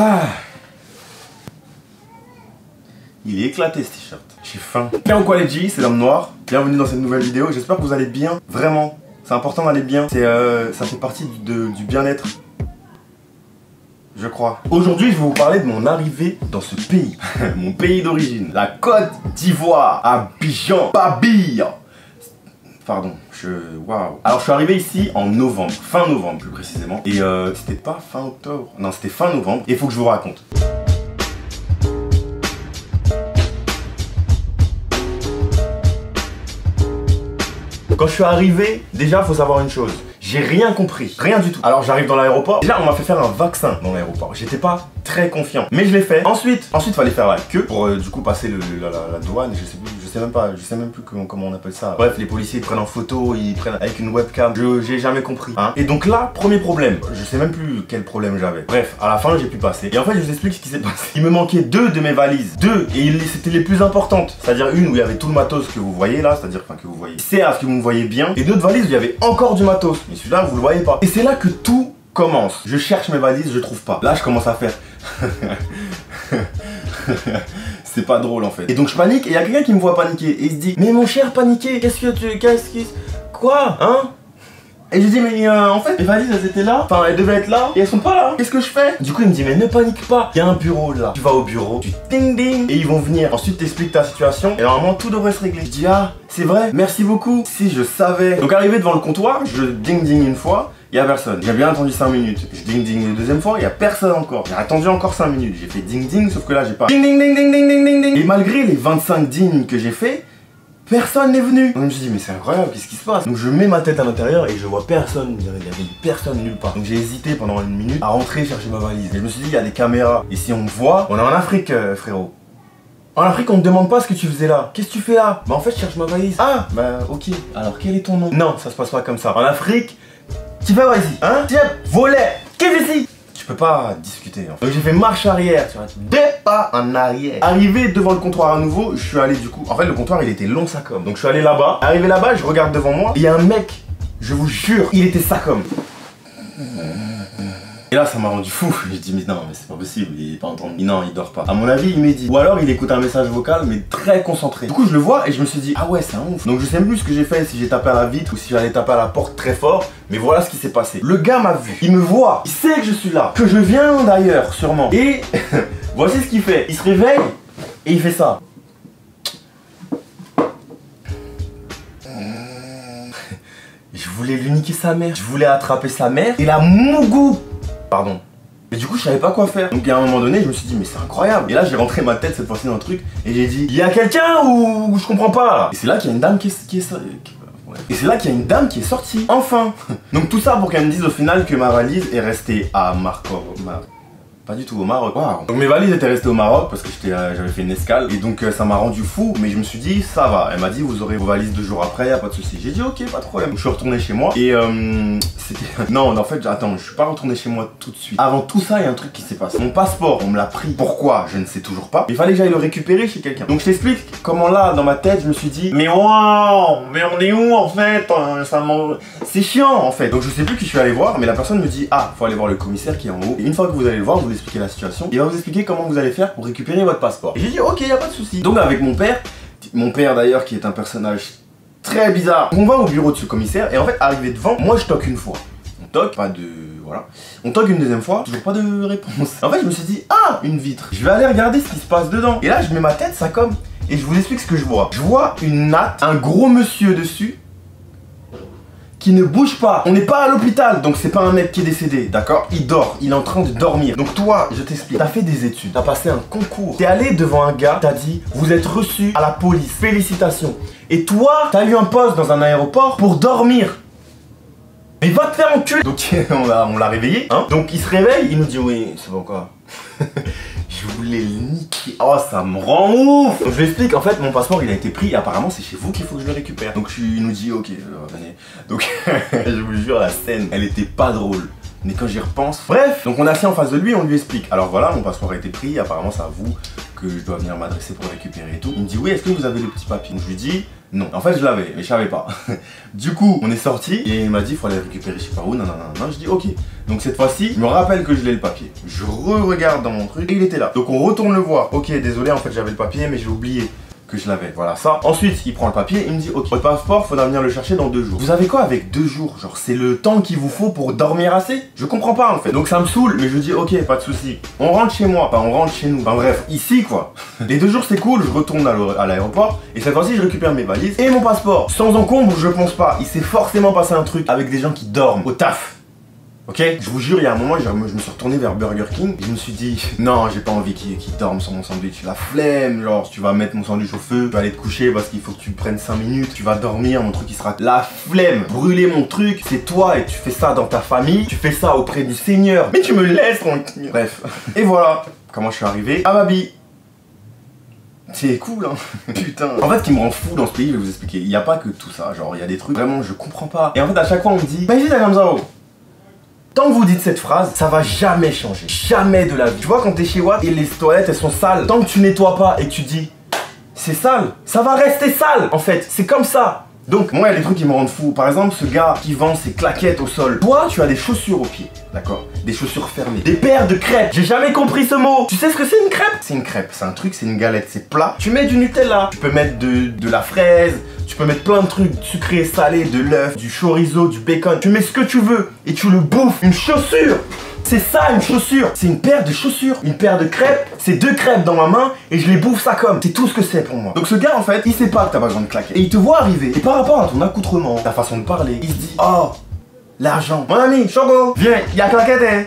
Ah. Il est éclaté ce t-shirt. J'ai faim. Bien ou quoi les G, c'est l'homme noir. Bienvenue dans cette nouvelle vidéo. J'espère que vous allez bien. Vraiment. C'est important d'aller bien. Ça fait partie du bien-être. Je crois. Aujourd'hui, je vais vous parler de mon arrivée dans ce pays. Mon pays d'origine. La Côte d'Ivoire. Abidjan. Babille. Pardon, waouh. Alors je suis arrivé ici en novembre, fin novembre plus précisément. Et c'était pas fin octobre, non c'était fin novembre. Et il faut que je vous raconte. Quand je suis arrivé, déjà faut savoir une chose. J'ai rien compris, rien du tout. Alors j'arrive dans l'aéroport. Déjà on m'a fait faire un vaccin dans l'aéroport. J'étais pas très confiant, mais je l'ai fait. Ensuite fallait faire la queue pour du coup passer la douane. Je sais même plus comment on appelle ça. Bref, les policiers ils prennent en photo, ils prennent avec une webcam. J'ai jamais compris. Hein. Et donc là, premier problème. Je sais même plus quel problème j'avais. Bref, à la fin j'ai pu passer. Et en fait je vous explique ce qui s'est passé. Il me manquait 2 de mes valises. 2 et c'était les plus importantes. C'est-à-dire une où il y avait tout le matos que vous voyez là, c'est-à-dire que vous voyez. C'est à ce que vous me voyez bien. Et d'autres valises où il y avait encore du matos. Mais celui-là vous le voyez pas. Et c'est là que tout commence. Je cherche mes valises, je trouve pas. Là je commence à faire. C'est pas drôle en fait. Et donc je panique et il y a quelqu'un qui me voit paniquer. Et il se dit mais mon cher paniqué, quoi hein? Et je dis mais en fait les valises elles étaient là. Enfin elles devaient être là et elles sont pas là. Qu'est-ce que je fais? Du coup il me dit mais ne panique pas. Il y a un bureau là. Tu vas au bureau, tu ding ding et ils vont venir. Ensuite t'expliques ta situation et normalement tout devrait se régler. Je dis ah c'est vrai, merci beaucoup. Si je savais. Donc arrivé devant le comptoir, je ding ding une fois. Il y a personne. J'ai bien attendu 5 minutes. Je ding ding une deuxième fois, il y a personne encore. J'ai attendu encore 5 minutes. J'ai fait ding ding, sauf que là j'ai pas. Ding ding ding ding ding ding ding ding. Et malgré les 25 ding que j'ai fait, personne n'est venu. Donc je me suis dit mais c'est incroyable, qu'est-ce qui se passe? Donc je mets ma tête à l'intérieur et je vois personne. Il y avait personne nulle part. Donc j'ai hésité pendant une minute à rentrer chercher ma valise. Et je me suis dit il y a des caméras. Et si on me voit, on est en Afrique frérot. En Afrique, on ne demande pas ce que tu faisais là. Qu'est-ce que tu fais là? Bah en fait je cherche ma valise. Ah bah ok. Alors quel est ton nom? Non, ça se passe pas comme ça. En Afrique, tu fais quoi ici? Hein? Tiens, volet! Qu'est-ce que c'est? Tu peux pas discuter. En fait. Donc j'ai fait marche arrière, tu vois, 2 pas en arrière. Arrivé devant le comptoir à nouveau, je suis allé du coup. En fait, le comptoir il était long ça comme. Donc je suis allé là-bas. Arrivé là-bas, je regarde devant moi. Il y a un mec, je vous jure, il était ça comme. Et là ça m'a rendu fou, j'ai dit mais non mais c'est pas possible, il est pas entendu, non il dort pas. À mon avis il médite, ou alors il écoute un message vocal mais très concentré. Du coup je le vois et je me suis dit ah ouais c'est un ouf. Donc je sais même plus ce que j'ai fait, si j'ai tapé à la vitre ou si j'allais taper à la porte très fort. Mais voilà ce qui s'est passé. Le gars m'a vu, il me voit, il sait que je suis là, que je viens d'ailleurs sûrement. Et voici ce qu'il fait, il se réveille et il fait ça. Je voulais lui niquer sa mère, je voulais attraper sa mère et la mougou. Pardon. Mais du coup je savais pas quoi faire. Donc à un moment donné je me suis dit mais c'est incroyable. Et là j'ai rentré ma tête cette fois-ci dans le truc et j'ai dit il y a quelqu'un ou je comprends pas là. Et c'est là qu'il y a une dame qui est sortie. Enfin. Donc tout ça pour qu'elle me dise au final que ma valise est restée à pas du tout au Maroc. Wow. Donc mes valises étaient restées au Maroc parce que j'avais fait une escale. Et donc ça m'a rendu fou. Mais je me suis dit ça va. Elle m'a dit vous aurez vos valises 2 jours après, y a pas de souci. J'ai dit ok pas de problème. Donc, je suis retourné chez moi. Et c'était... Non en fait attends, je suis pas retourné chez moi tout de suite. Avant tout ça il y a un truc qui s'est passé. Mon passeport on me l'a pris. Pourquoi? Je ne sais toujours pas. Il fallait que j'aille le récupérer chez quelqu'un. Donc je t'explique comment là dans ma tête je me suis dit mais waouh, mais on est où en fait? C'est chiant en fait. Donc je sais plus qui je suis allé voir. Mais la personne me dit ah faut aller voir le commissaire qui est en haut. Et une fois que vous allez le voir vous expliquer la situation, il va vous expliquer comment vous allez faire pour récupérer votre passeport. Et j'ai dit ok y a pas de souci. Donc avec mon père d'ailleurs qui est un personnage très bizarre, on va au bureau de ce commissaire et en fait arrivé devant, moi je toque une fois, on toque, pas de... voilà, on toque une deuxième fois, toujours pas de réponse. En fait je me suis dit ah une vitre, je vais aller regarder ce qui se passe dedans. Et là je mets ma tête ça comme, et je vous explique ce que je vois. Je vois une natte, un gros monsieur dessus qui ne bouge pas. On n'est pas à l'hôpital, donc c'est pas un mec qui est décédé, d'accord? Il dort, il est en train de dormir. Donc toi, je t'explique, t'as fait des études, t'as passé un concours, t'es allé devant un gars, t'as dit, vous êtes reçu à la police, félicitations. Et toi, t'as eu un poste dans un aéroport pour dormir. Mais va te faire enculer. Donc on l'a réveillé, hein? Donc il se réveille, il nous dit oui, c'est bon quoi. Je voulais le niquer. Oh ça me rend ouf. Donc je lui explique en fait mon passeport il a été pris. Apparemment c'est chez vous qu'il faut que je le récupère. Donc il nous dit ok venez. Donc je vous jure la scène elle était pas drôle. Mais quand j'y repense... Bref, donc on est assis en face de lui, on lui explique. Alors voilà, mon passeport a été pris, apparemment c'est à vous que je dois venir m'adresser pour le récupérer et tout. Il me dit oui, est-ce que vous avez le petit papier? Donc je lui dis non. En fait je l'avais, mais je savais pas. Du coup, on est sorti et il m'a dit il faut aller le récupérer je sais pas où, non. Je dis ok. Donc cette fois-ci, je me rappelle que je l'ai le papier. Je re-regarde dans mon truc et il était là. Donc on retourne le voir. Ok, désolé, en fait j'avais le papier mais j'ai oublié que je l'avais, voilà ça. Ensuite, il prend le papier, il me dit ok, votre passeport, faudra venir le chercher dans 2 jours. Vous avez quoi avec 2 jours? Genre c'est le temps qu'il vous faut pour dormir assez? Je comprends pas en fait. Donc ça me saoule, mais je dis ok, pas de souci. On rentre chez moi, enfin on rentre chez nous. Enfin bref, ici quoi. Les 2 jours c'est cool, je retourne à l'aéroport et cette fois-ci je récupère mes valises et mon passeport. Sans encombre, je pense pas. Il s'est forcément passé un truc avec des gens qui dorment au taf. Ok, je vous jure, il y a un moment, je me suis retourné vers Burger King et je me suis dit, non, j'ai pas envie qu'ils dorment sur mon sandwich. La flemme, genre, tu vas mettre mon sandwich au feu, tu vas aller te coucher parce qu'il faut que tu prennes 5 minutes, tu vas dormir, mon truc il sera... La flemme, brûler mon truc, c'est toi et tu fais ça dans ta famille, tu fais ça auprès du Seigneur, mais tu me laisses tranquille. Bref, et voilà comment je suis arrivé à Babi. C'est cool hein. Putain. En fait ce qui me rend fou dans ce pays, je vais vous expliquer, il n'y a pas que tout ça, genre il y a des trucs vraiment je comprends pas. Et en fait à chaque fois on me dit, bah ici t'as comme ça oh. Tant que vous dites cette phrase, ça va jamais changer. Jamais de la vie. Tu vois quand t'es chez Watt et les toilettes elles sont sales, tant que tu nettoies pas et que tu dis c'est sale, ça va rester sale en fait. C'est comme ça. Donc moi il y a des trucs qui me rendent fou. Par exemple ce gars qui vend ses claquettes au sol. Toi tu as des chaussures aux pieds, d'accord? Des chaussures fermées. Des paires de crêpes. J'ai jamais compris ce mot. Tu sais ce que c'est une crêpe? C'est une crêpe, c'est un truc, c'est une galette, c'est plat. Tu mets du Nutella, tu peux mettre de la fraise, tu peux mettre plein de trucs sucrés, salés, de l'œuf, du chorizo, du bacon. Tu mets ce que tu veux et tu le bouffes. Une chaussure. C'est ça une chaussure. C'est une paire de chaussures. Une paire de crêpes. C'est 2 crêpes dans ma main et je les bouffe ça comme. C'est tout ce que c'est pour moi. Donc ce gars en fait, il sait pas que t'as pas besoin de claquettes. Et il te voit arriver. Et par rapport à ton accoutrement, ta façon de parler, il se dit oh, l'argent. Mon ami, Chogo, viens, il y a claquette hein.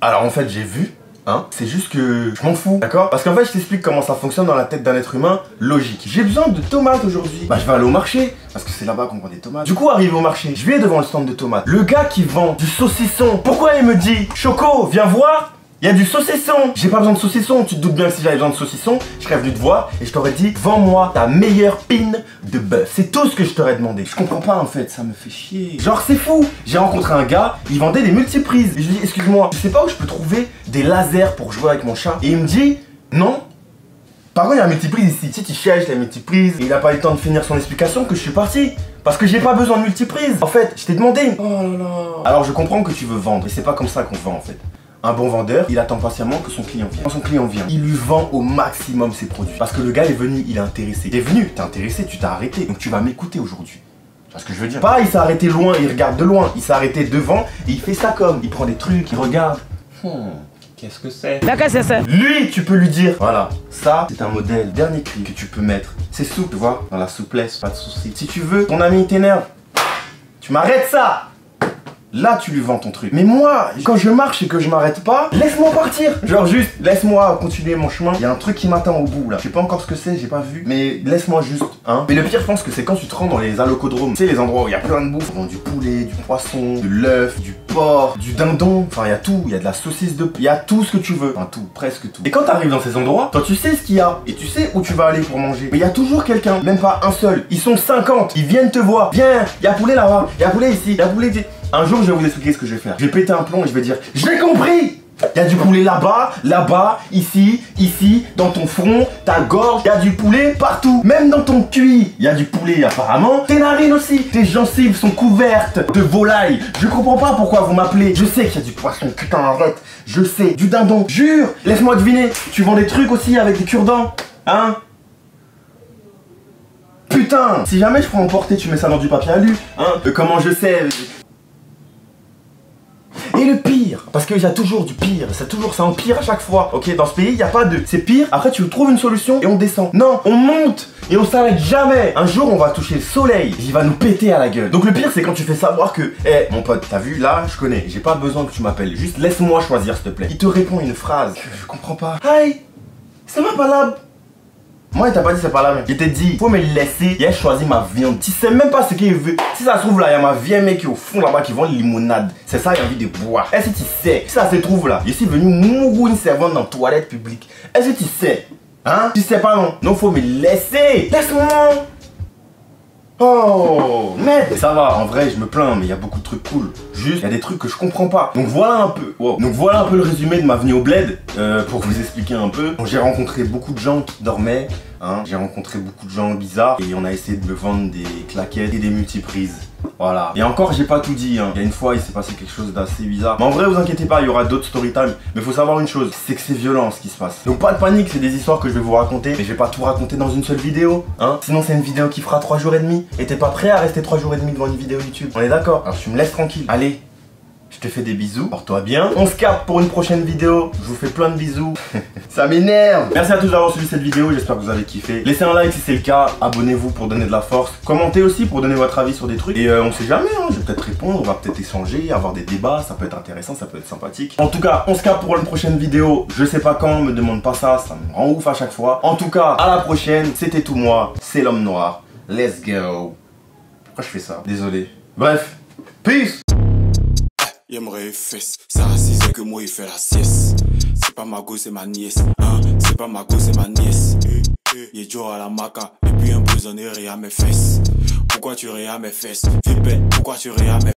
Alors en fait j'ai vu. Hein, c'est juste que je m'en fous, d'accord? Parce qu'en fait je t'explique comment ça fonctionne dans la tête d'un être humain logique. J'ai besoin de tomates aujourd'hui. Bah je vais aller au marché, parce que c'est là-bas qu'on vend des tomates. Du coup arrivé au marché, je vais devant le stand de tomates. Le gars qui vend du saucisson, pourquoi il me dit Choco, viens voir, il y a du saucisson. J'ai pas besoin de saucisson, tu te doutes bien que si j'avais besoin de saucisson, je serais venu te voir et je t'aurais dit vends-moi ta meilleure pine de bœuf. C'est tout ce que je t'aurais demandé. Je comprends pas en fait, ça me fait chier. Genre c'est fou. J'ai rencontré un gars, il vendait des multiprises. Et je lui dis excuse-moi, je sais pas où je peux trouver des lasers pour jouer avec mon chat. Et il me dit non. Par contre il y a un multiprise ici. Si tu cherches la multiprise, et il a pas eu le temps de finir son explication que je suis parti. Parce que j'ai pas besoin de multiprise. En fait, je t'ai demandé. Oh là là. Alors je comprends que tu veux vendre, et c'est pas comme ça qu'on vend en fait. Un bon vendeur, il attend patiemment que son client vienne. Quand son client vient, il lui vend au maximum ses produits. Parce que le gars est venu, il est intéressé. T'es venu, t'es intéressé, tu t'as arrêté. Donc tu vas m'écouter aujourd'hui. Tu vois ce que je veux dire? Pas il s'est arrêté loin, il regarde de loin. Il s'est arrêté devant et il fait ça comme. Il prend des trucs, il regarde. Qu'est-ce que c'est? Qu'est-ce que c'est? Lui, tu peux lui dire, voilà, ça, c'est un modèle dernier cri que tu peux mettre. C'est souple, tu vois, dans la souplesse, pas de soucis. Si tu veux, ton ami t'énerve, tu m'arrêtes ça. Là tu lui vends ton truc. Mais moi, quand je marche et que je m'arrête pas, laisse-moi partir. Genre juste, laisse-moi continuer mon chemin. Il y a un truc qui m'attend au bout là. Je sais pas encore ce que c'est, j'ai pas vu. Mais laisse-moi juste, hein. Mais le pire je pense que c'est quand tu te rends dans les allocodromes. Tu sais les endroits où il y a plein de bouffe. Du poulet, du poisson, de l'œuf, du porc, du dindon. Enfin il y a tout, il y a de la saucisse de... Il y a tout ce que tu veux. Enfin tout, presque tout. Et quand t'arrives dans ces endroits, toi tu sais ce qu'il y a. Et tu sais où tu vas aller pour manger. Mais il y a toujours quelqu'un, même pas un seul. Ils sont 50, ils viennent te voir. Viens, il y a poulet là-bas, il y a poulet ici, il y a poulet ici. Un jour, je vais vous expliquer ce que je vais faire. Je vais péter un plomb et je vais dire j'ai compris. Il y a du poulet là-bas, là-bas, ici, ici, dans ton front, ta gorge, il y a du poulet partout. Même dans ton cuit, il y a du poulet apparemment. Tes narines aussi, tes gencives sont couvertes de volaille. Je comprends pas pourquoi vous m'appelez. Je sais qu'il y a du poisson, putain arrête. Je sais, du dindon, jure. Laisse-moi deviner, tu vends des trucs aussi avec des cure-dents, hein? Putain, si jamais je prends emporter, tu mets ça dans du papier alu, hein? Comment je sais? Et le pire, parce qu'il y a toujours du pire, ça empire à chaque fois, ok? Dans ce pays, il n'y a pas de... C'est pire, après tu trouves une solution et on descend. Non, on monte et on s'arrête jamais. Un jour, on va toucher le soleil, il va nous péter à la gueule. Donc le pire, c'est quand tu fais savoir que, mon pote, t'as vu, là, je connais, j'ai pas besoin que tu m'appelles, juste laisse-moi choisir, s'il te plaît. Il te répond une phrase que je comprends pas. Hi, ça va pas là? Moi il t'a pas dit c'est pas là même. Il t'a dit faut me laisser, il a choisi ma viande. Tu sais même pas ce qu'il veut. Si ça se trouve là, il y a ma vieille mec qui est au fond là-bas qui vend une limonade. C'est ça, il a envie de boire. Est-ce que tu sais? Si ça se trouve là, je suis venu mourir une servante dans la toilette publique. Est-ce que tu sais? Hein? Tu sais pas non? Non, faut me laisser. Laisse-moi. Oh, mais ça va, en vrai, je me plains, mais il y a beaucoup de trucs cool. Juste, il y a des trucs que je comprends pas. Donc voilà un peu, wow. Donc voilà un peu le résumé de ma venue au bled, pour vous expliquer un peu. J'ai rencontré beaucoup de gens qui dormaient, hein. J'ai rencontré beaucoup de gens bizarres et on a essayé de me vendre des claquettes et des multiprises. Voilà. Et encore, j'ai pas tout dit, hein. Il y a une fois, il s'est passé quelque chose d'assez bizarre. Mais en vrai, vous inquiétez pas, il y aura d'autres story time. Mais faut savoir une chose, c'est que c'est violent ce qui se passe. Donc pas de panique, c'est des histoires que je vais vous raconter. Mais je vais pas tout raconter dans une seule vidéo, hein. Sinon, c'est une vidéo qui fera 3 jours et demi. Et t'es pas prêt à rester 3 jours et demi devant une vidéo YouTube. On est d'accord? Alors tu me laisses tranquille. Allez. Je te fais des bisous, porte-toi bien. On se capte pour une prochaine vidéo. Je vous fais plein de bisous. Ça m'énerve. Merci à tous d'avoir suivi cette vidéo. J'espère que vous avez kiffé. Laissez un like si c'est le cas. Abonnez-vous pour donner de la force. Commentez aussi pour donner votre avis sur des trucs. Et on sait jamais, hein. Je vais peut-être répondre. On va peut-être échanger, avoir des débats. Ça peut être intéressant, ça peut être sympathique. En tout cas, on se capte pour une prochaine vidéo. Je sais pas quand, me demande pas ça. Ça me rend ouf à chaque fois. En tout cas, à la prochaine. C'était tout moi. C'est l'homme noir. Let's go. Pourquoi je fais ça? Désolé. Bref. Peace. J'aimerais les fesses, ça racisait que moi il fait la sieste. C'est pas ma go, c'est ma nièce, hein. C'est pas ma go, c'est ma nièce. Il est dur à la maca, et puis un prisonnier rit à mes fesses. Pourquoi tu ris à mes fesses? Vipet, pourquoi tu ris à mes